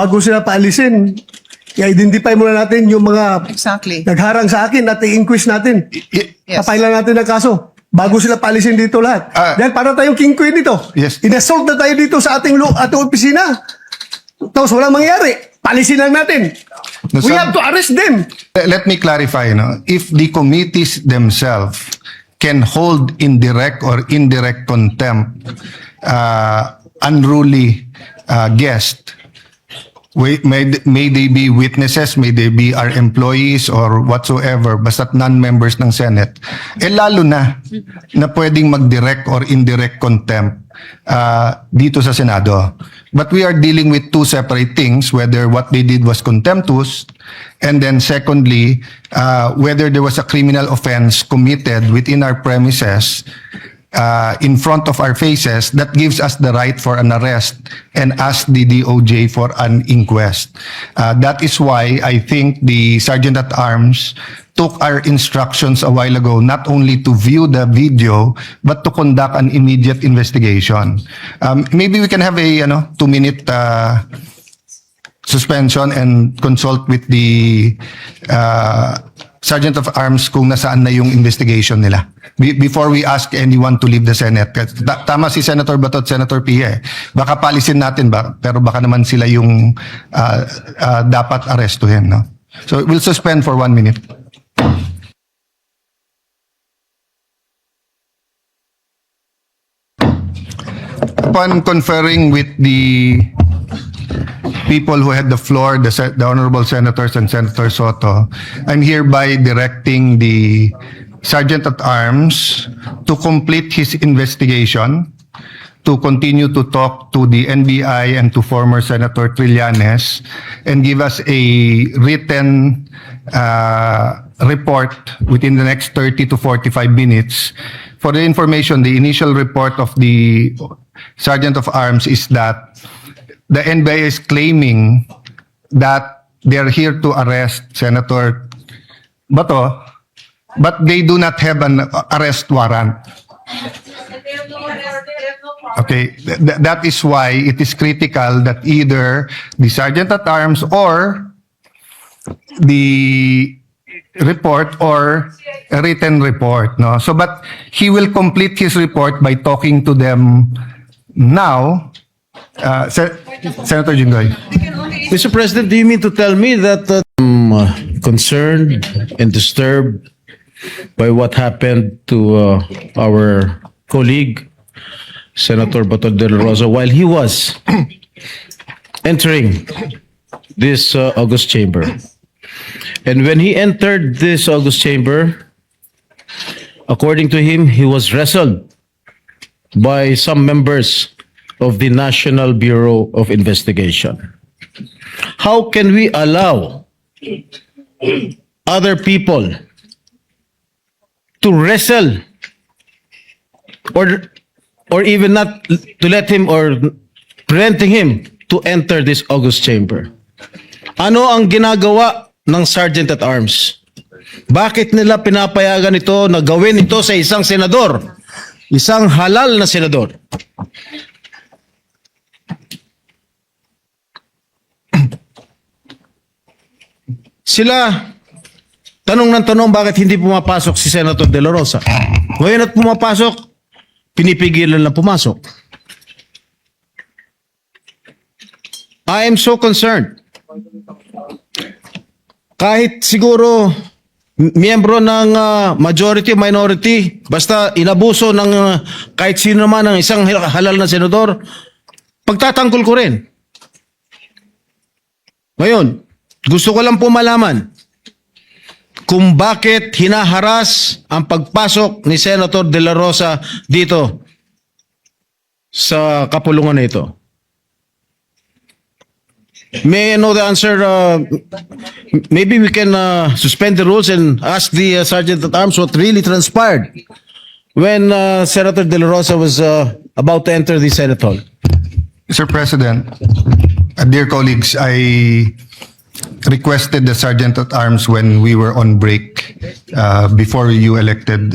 Bago sila paalisin, i-identify muna natin yung mga Exactly. nagharang sa akin at i-inquest natin. Yes. Papailan natin ang kaso. Bago sila paalisin dito lahat. Dahil para tayong king queen dito. Yes. Inassault na tayo dito sa ating opisina. Tapos walang mangyari. Paalisin lang natin. No, We sir. have to arrest them. Let me clarify, no? If the committees themselves can hold indirect or indirect contempt unruly guest, may they be witnesses, may they be our employees or whatsoever, basta't non-members ng Senate, lalo na pwedeng mag-direct or indirect contempt dito sa Senado. But we are dealing with two separate things, whether what they did was contemptuous, and then secondly, whether there was a criminal offense committed within our premises in front of our faces that gives us the right for an arrest and ask the DOJ for an inquest. That is why I think the Sergeant at Arms took our instructions a while ago not only to view the video but to conduct an immediate investigation. Maybe we can have a 2-minute suspension and consult with the Sergeant of Arms kung nasaan na yung investigation nila before we ask anyone to leave the Senate. Tama si Senator Bato at Senator Pia. Baka palisin natin pero baka naman sila yung dapat arestuhin. No? So we'll suspend for 1 minute. Upon conferring with the people who had the floor, the Honorable Senators and Senator Soto, I'm hereby directing the Sergeant at Arms to complete his investigation, to continue to talk to the NBI and to former Senator Trillanes, and give us a written report within the next 30 to 45 minutes. For the information, the initial report of the Sergeant of Arms is that the NBI is claiming that they are here to arrest Senator Bato, but they do not have an arrest warrant. Okay, that is why it is critical that either the Sergeant at Arms or the report or a written report, no? So, but he will complete his report by talking to them now. Senator Jinggoy. Mr. President, do you mean to tell me that I'm concerned and disturbed by what happened to our colleague, Senator Bato de la Rosa, while he was entering this August chamber? And when he entered this August chamber, according to him, he was wrestled by some members of the National Bureau of Investigation. How can we allow other people to wrestle or even not to let him or preventing him to enter this August chamber? Ano ang ginagawa ng Sergeant at Arms? Bakit nila pinapayagan ito na gawin ito sa isang senador? Isang halal na senador? Sila, tanong ng tanong bakit hindi pumapasok si Senator De La Rosa. Ngayon at pumapasok, pinipigilan na pumasok. I am so concerned. Kahit siguro miyembro ng majority o minority, basta inabuso ng kahit sino naman ng isang halal na senador, pagtatanggol ko rin. Ngayon, gusto ko lang po malaman kung bakit hinaharas ang pagpasok ni Senator De La Rosa dito sa kapulungan na ito. May I know the answer? Maybe we can suspend the rules and ask the Sergeant at Arms what really transpired when Senator De La Rosa was about to enter the Senate Hall. Mr. President, dear colleagues, I requested the Sergeant at Arms when we were on break before you elected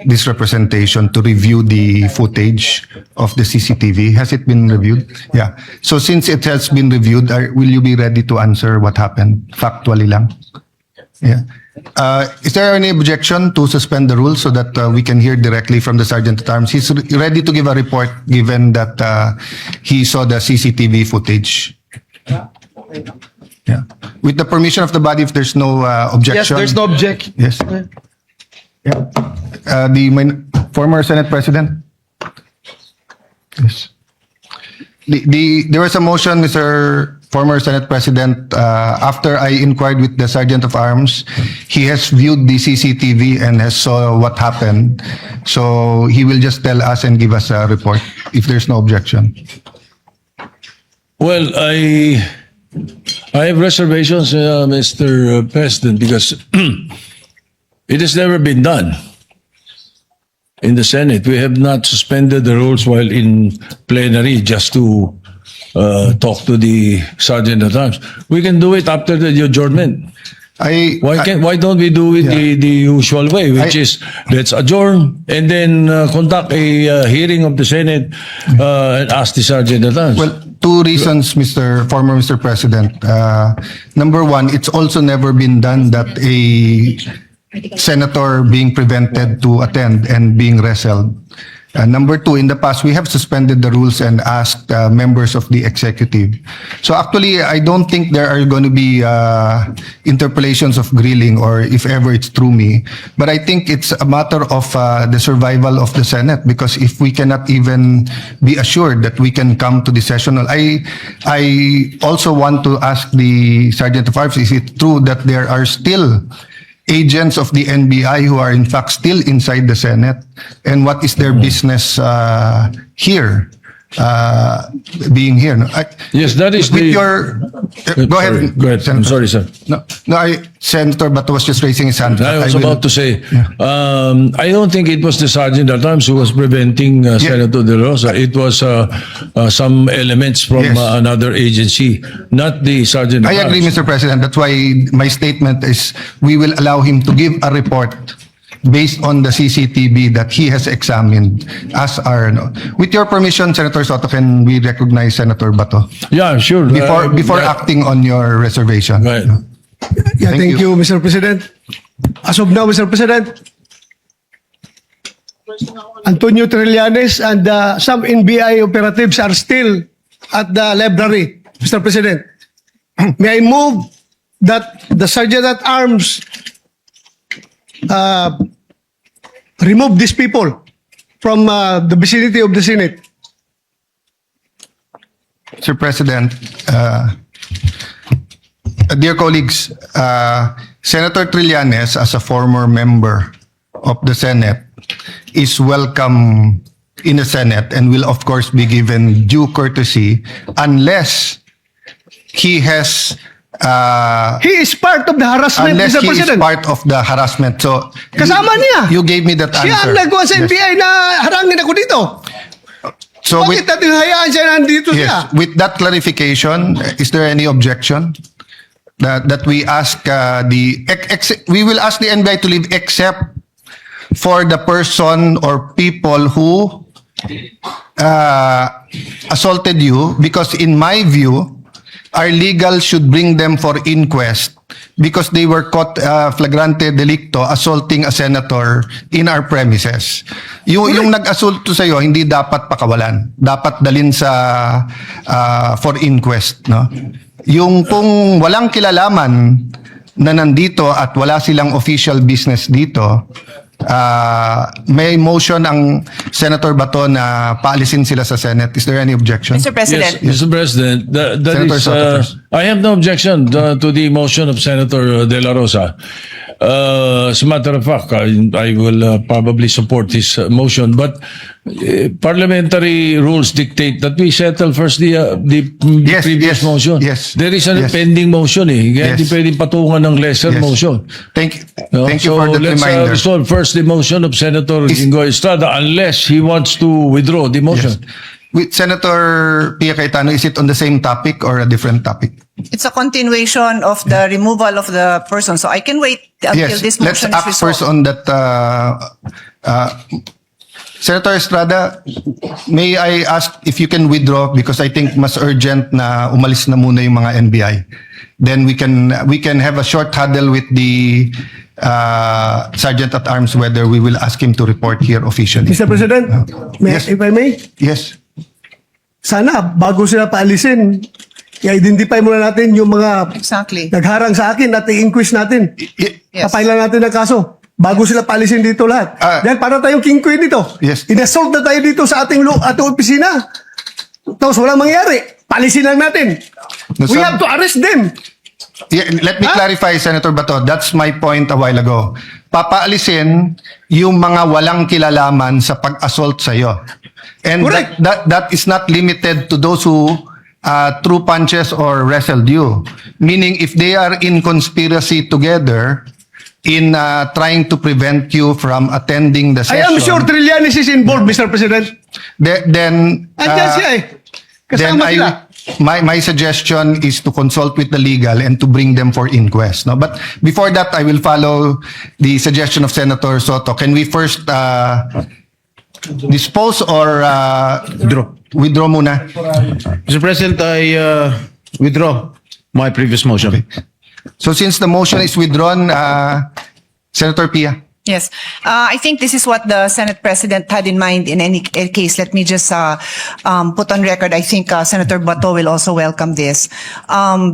this representation to review the footage of the CCTV. Has it been reviewed? Yeah. So since it has been reviewed, will you be ready to answer what happened? Factually lang. Yeah. Is there any objection to suspend the rules so that we can hear directly from the Sergeant at Arms? He's ready to give a report given that he saw the CCTV footage. Yeah. With the permission of the body, if there's no objection. Yes, there's no objection. Yes. Yeah. Former Senate President. Yes. There was a motion, Mr. Former Senate President, after I inquired with the Sergeant of Arms, he has viewed the CCTV and has saw what happened. So he will just tell us and give us a report if there's no objection. Well, I have reservations, Mr. President, because it has never been done in the Senate. We have not suspended the rules while in plenary just to talk to the Sergeant at Arms. We can do it after the adjournment. Why don't we do it the usual way, which is let's adjourn and then conduct a hearing of the Senate and ask the Sergeant at Arms. Well, two reasons, former Mr. President. Number one, it's also never been done that a senator being prevented to attend and being wrestled. Number two, in the past, we have suspended the rules and asked members of the executive. So actually, I don't think there are going to be interpolations of grilling or if ever it's through me. But I think it's a matter of the survival of the Senate because if we cannot even be assured that we can come to the sessional. I also want to ask the Sergeant of Arms, is it true that there are still agents of the NBI who are in fact still inside the Senate, and what is their business here, being here? No, Yes, that is with the- your. Go Sorry, ahead. go ahead. I'm Senator. sorry, sir. No, Senator Bato was just raising his hand. I was will- about to say, I don't think it was the Sergeant at Arms who was preventing Senator De Rosa. It was some elements from Yes. another agency, not the Sergeant at I agree, Arms. Mr. President. That's why my statement is we will allow him to give a report based on the CCTV that he has examined as our. With your permission, Senator Soto, can we recognize Senator Bato Yeah, sure. before acting on your reservation? Right. Yeah, Thank thank you, Mr. President. As of now, Mr. President, Antonio Trillanes and some NBI operatives are still at the library, Mr. President. May I move that the Sergeant at Arms remove these people from the vicinity of the Senate? Mr. President, dear colleagues, Senator Trillanes, as a former member of the Senate, is welcome in the Senate and will of course be given due courtesy unless he has He is part of the harassment, unless Mr. he is President. part of the harassment. So Kasama niya. You gave me that answer. Siya ang nagawa sa Yes. NBI na harangin ako dito. So Bakit natin hayaan siya nandito siya? yes, with that clarification, is there any objection that we ask we will ask the NBI to leave except for the person or people who assaulted you, because in my view, our legal should bring them for inquest because they were caught flagrante delicto assaulting a senator in our premises. Yung nag-assault to sa'yo, hindi dapat pakawalan. Dapat dalin sa for inquest. No? Yung kung walang kilalaman na nandito at wala silang official business dito, may motion ang Senator Bato na paalisin sila sa Senate. Is there any objection? Mr. President. Yes, Mr. President, that Senator is, Soto first. I have no objection to the motion of Senator De La Rosa. As a matter of fact, I will probably support his motion, but parliamentary rules dictate that we settle first the Yes, previous yes, motion. yes, There is a yes. pending motion. Kaya Yes. hindi pwedeng patungan ng lesser Yes. motion. Thank No? you So for that let's reminder. resolve first the motion of Senator Jingo Estrada unless he wants to withdraw the motion. with Senator Pia Cayetano, is it on the same topic or a different topic? It's a continuation of the removal of the person. So I can wait until Yes, this let's motion is act resolved. first on that. Senator Estrada, may I ask if you can withdraw because I think mas urgent na umalis na muna yung mga NBI. Then we can have a short huddle with the Sergeant at Arms whether we will ask him to report here officially. Mr. President, Yes. if I may, Yes. sana bago sila paalisin, i-identify muna natin yung mga Exactly. nagharang sa akin at i-inquest natin. Yes. Papailan natin ng kaso. Bago sila paalisin dito lahat. Dahil para tayong king queen dito. Yes. Inassault na tayo dito sa ating opisina. Tapos walang mangyari. Paalisin lang natin. No, We sir. have to arrest them. Yeah, let me clarify, Senator Bato. That's my point a while ago. Papaalisin yung mga walang kilalaman sa pag-assault sa'yo. And Correct. that is not limited to those who threw punches or wrestled you. Meaning, if they are in conspiracy together in trying to prevent you from attending the I session, am sure Trillanes is involved, Mr. President. then Andyan siya eh. then Kasama sila. my suggestion is to consult with the legal and to bring them for inquest. No, but before that, I will follow the suggestion of Senator Soto. Can we first dispose or withdraw muna? Mr. President, I withdraw my previous motion. So since the motion is withdrawn, Senator Pia. Yes. I think this is what the Senate President had in mind in any case. Let me just put on record, I think Senator Bato will also welcome this.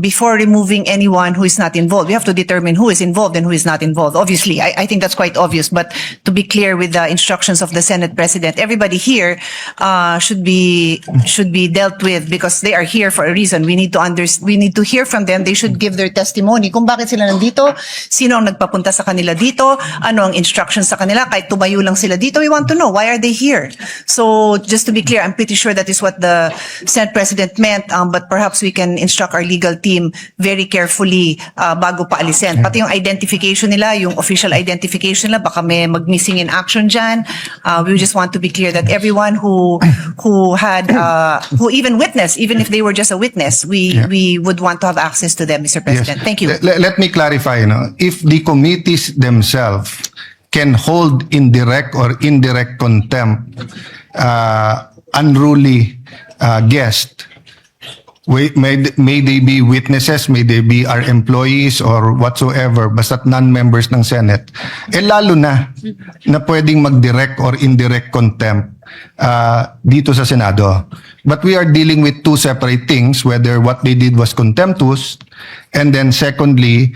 Before removing anyone who is not involved, we have to determine who is involved and who is not involved. Obviously, I think that's quite obvious. But to be clear with the instructions of the Senate President, everybody here should be dealt with because they are here for a reason. We need to hear from them. They should give their testimony kung bakit sila nandito, sino ang nagpapunta sa kanila dito, ano ang instructions sa kanila, kahit tumayo lang sila dito, we want to know, why are they here? So, just to be clear, I'm pretty sure that is what the Senate President meant, but perhaps we can instruct our legal team very carefully bago pa alisin. Pati yung identification nila, yung official identification nila, baka may mag-missing in action dyan. We just want to be clear that everyone who had, who even witnessed, even if they were just a witness, we would want to have access to them, Mr. President. Thank you. Let me clarify. No? If the committees themselves can hold in direct or indirect contempt unruly guest, may they be witnesses, may they be our employees or whatsoever, basta't non-members ng Senate, lalo na pwedeng mag-direct or indirect contempt dito sa Senado. But we are dealing with two separate things, whether what they did was contemptuous, and then secondly,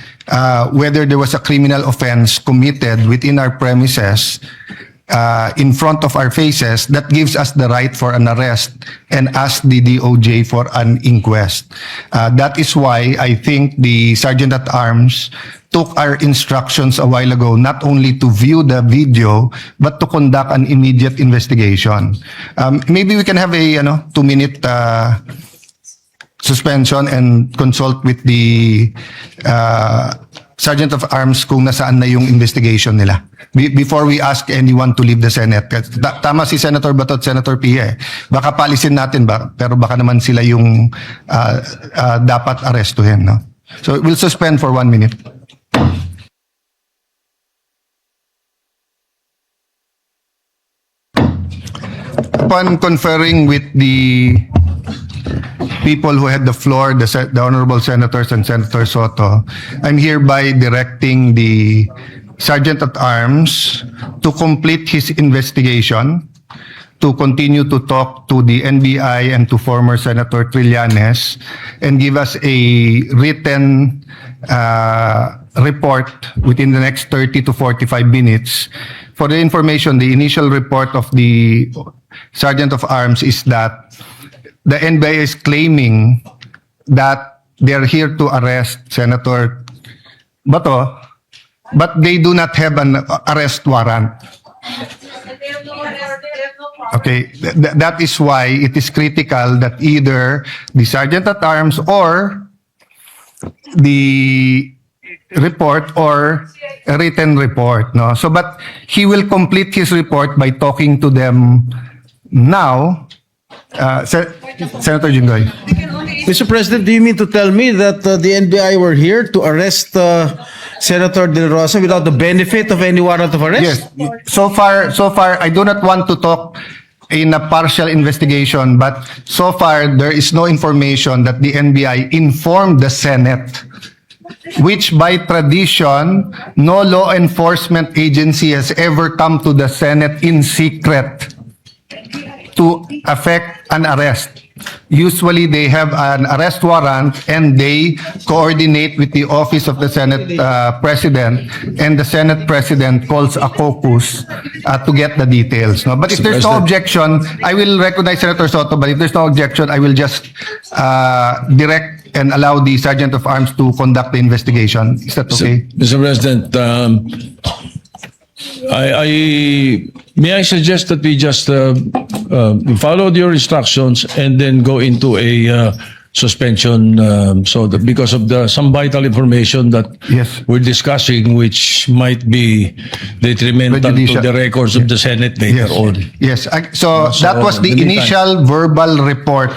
whether there was a criminal offense committed within our premises in front of our faces that gives us the right for an arrest and ask the DOJ for an inquest. That is why I think the Sergeant at Arms took our instructions a while ago not only to view the video but to conduct an immediate investigation. Maybe we can have a 2-minute suspension and consult with the Sergeant of Arms kung nasaan na yung investigation nila before we ask anyone to leave the Senate. Tama si Senator Bato at Senator Pia. Baka palisin natin pero baka naman sila yung dapat arestuhin. No? So we'll suspend for 1 minute. Upon conferring with the people who had the floor, the honorable senators and Senator Soto, I'm hereby directing the Sergeant at Arms to complete his investigation, to continue to talk to the NBI and to former Senator Trillanes, and give us a written report within the next 30 to 45 minutes. For the information, the initial report of the Sergeant of Arms is that the NBI is claiming that they're here to arrest Senator Bato, but they do not have an arrest warrant. Okay, that is why it is critical that either the Sergeant at Arms or the report or a written report. No? So, but he will complete his report by talking to them now Senator Jinggoy. Mr. President, do you mean to tell me that the NBI were here to arrest Senator De La Rosa without the benefit of any warrant of arrest? Yes. So far, I do not want to talk in a partial investigation, but so far there is no information that the NBI informed the Senate, which by tradition, no law enforcement agency has ever come to the Senate in secret to effect an arrest. Usually they have an arrest warrant and they coordinate with the office of the Senate President, and the Senate President calls a caucus to get the details. No? But if Mr. there's no President. objection, I will recognize Senator Soto, but if there's no objection, I will just direct and allow the Sergeant of Arms to conduct the investigation. Is that okay? Mr. President, may I suggest that we just follow your instructions and then go into a suspension, so that because of some vital information that Yes. we're discussing, which might be detrimental to Prejudicial. the records of the Senate later on. Yes. So that was the in the meantime- initial verbal report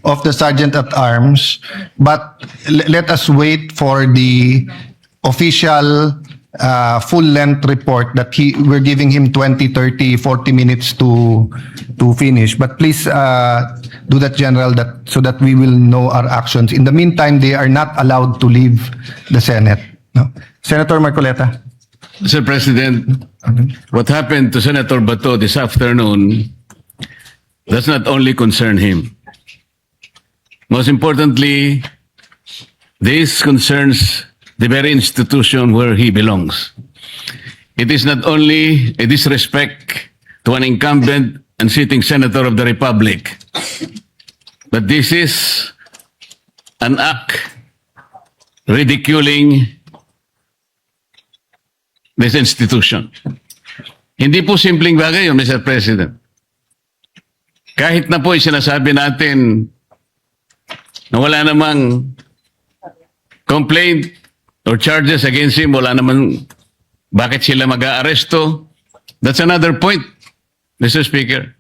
of the Sergeant at Arms, but let us wait for the official full-length report that we're giving him 20, 30, 40 minutes to finish. But please do that, General, so that we will know our actions. In the meantime, they are not allowed to leave the Senate. No? Senator Marcoleta. Mr. President, what happened to Senator Bato this afternoon does not only concern him. Most importantly, this concerns the very institution where he belongs. It is not only a disrespect to an incumbent and sitting senator of the Republic, but this is an act ridiculing this institution. Hindi po simpleng bagay yun, Mr. President. Kahit na po sinasabi natin na wala namang complaint or charges against him, wala namang bakit sila mag-aaresto. That's another point, Mr. Speaker.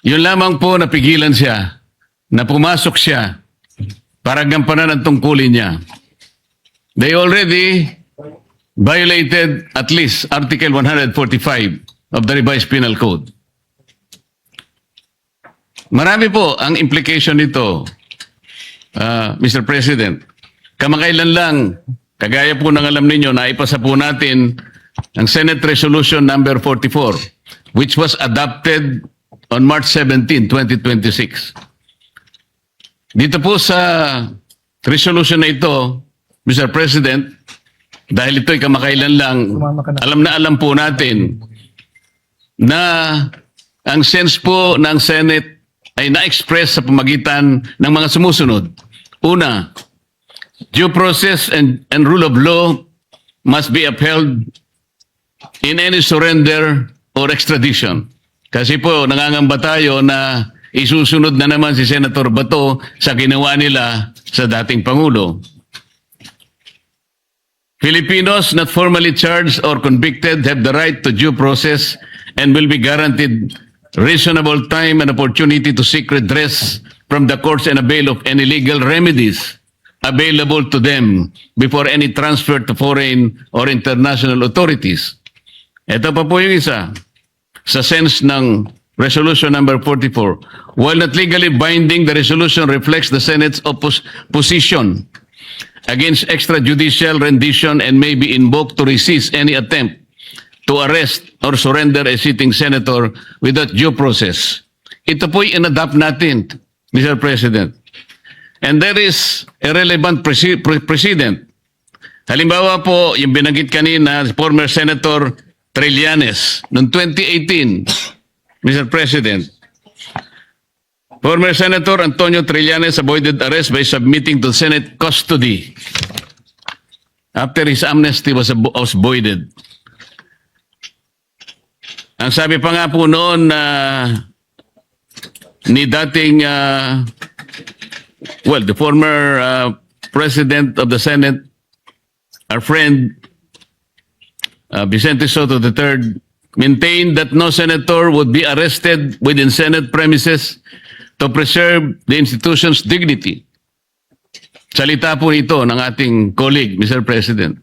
Yun lamang po napigilan siya, na pumasok siya para gampanan ang tungkulin niya. They already violated at least Article 145 of the Revised Penal Code. Marami po ang implication nito, Mr. President. Kamakailan lang, kagaya po ng alam ninyo, naipasa po natin ang Senate Resolution number 44, which was adopted on March 17, 2026. Dito po sa resolution na ito, Mr. President, dahil ito'y kamakailan lang, alam po natin na ang sense po ng Senate ay na-express sa pamagitan ng mga sumusunod. Una, due process and rule of law must be upheld in any surrender or extradition. Kasi po, nangangamba tayo na isusunod na naman si Senator Bato sa ginawa nila sa dating Pangulo. Filipinos not formally charged or convicted have the right to due process and will be guaranteed reasonable time and opportunity to seek redress from the courts and avail of any legal remedies available to them before any transfer to foreign or international authorities. Ito pa po yung isa. Sa sense ng Resolution number 44, while not legally binding, the resolution reflects the Senate's position against extrajudicial rendition and may be invoked to resist any attempt to arrest or surrender a sitting senator without due process. Ito po'y in-adapt natin, Mr. President. And there is a relevant precedent. Halimbawa po, yung binanggit kanina, former Senator Trillanes, noong 2018, Mr. President, former Senator Antonio Trillanes avoided arrest by submitting to Senate custody after his amnesty was voided. Ang sabi pa nga po noon ni dating, the former President of the Senate, our friend Vicente Soto III, maintained that no senator would be arrested within Senate premises to preserve the institution's dignity. Salita po ito ng ating colleague, Mr. President.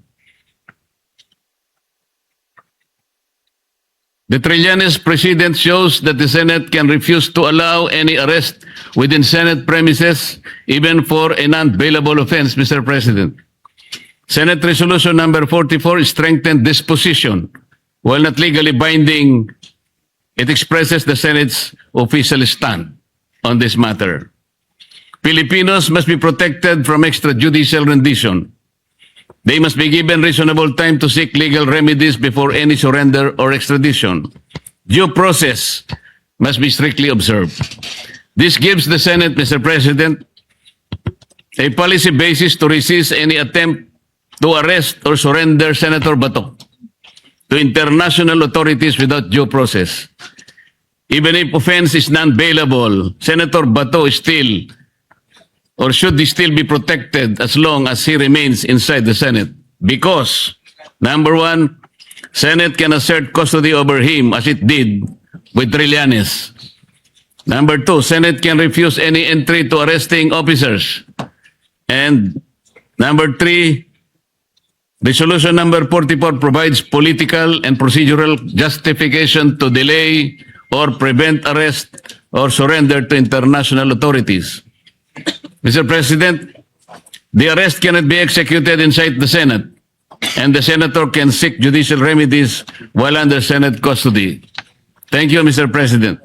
The Trillanes precedent shows that the Senate can refuse to allow any arrest within Senate premises, even for a non-bailable offense, Mr. President. Senate Resolution number 44 strengthened this position. While not legally binding, it expresses the Senate's official stand on this matter. Filipinos must be protected from extrajudicial rendition. They must be given reasonable time to seek legal remedies before any surrender or extradition. Due process must be strictly observed. This gives the Senate, Mr. President, a policy basis to resist any attempt to arrest or surrender Senator Bato to international authorities without due process. Even if offense is non-bailable, Senator Bato is still or should still be protected as long as he remains inside the Senate. Because, number one, Senate can assert custody over him as it did with Trillanes. Number two, Senate can refuse any entry to arresting officers. And number three, Resolution number 44 provides political and procedural justification to delay or prevent arrest or surrender to international authorities. Mr. President, the arrest cannot be executed inside the Senate, and the senator can seek judicial remedies while under Senate custody. Thank you, Mr. President.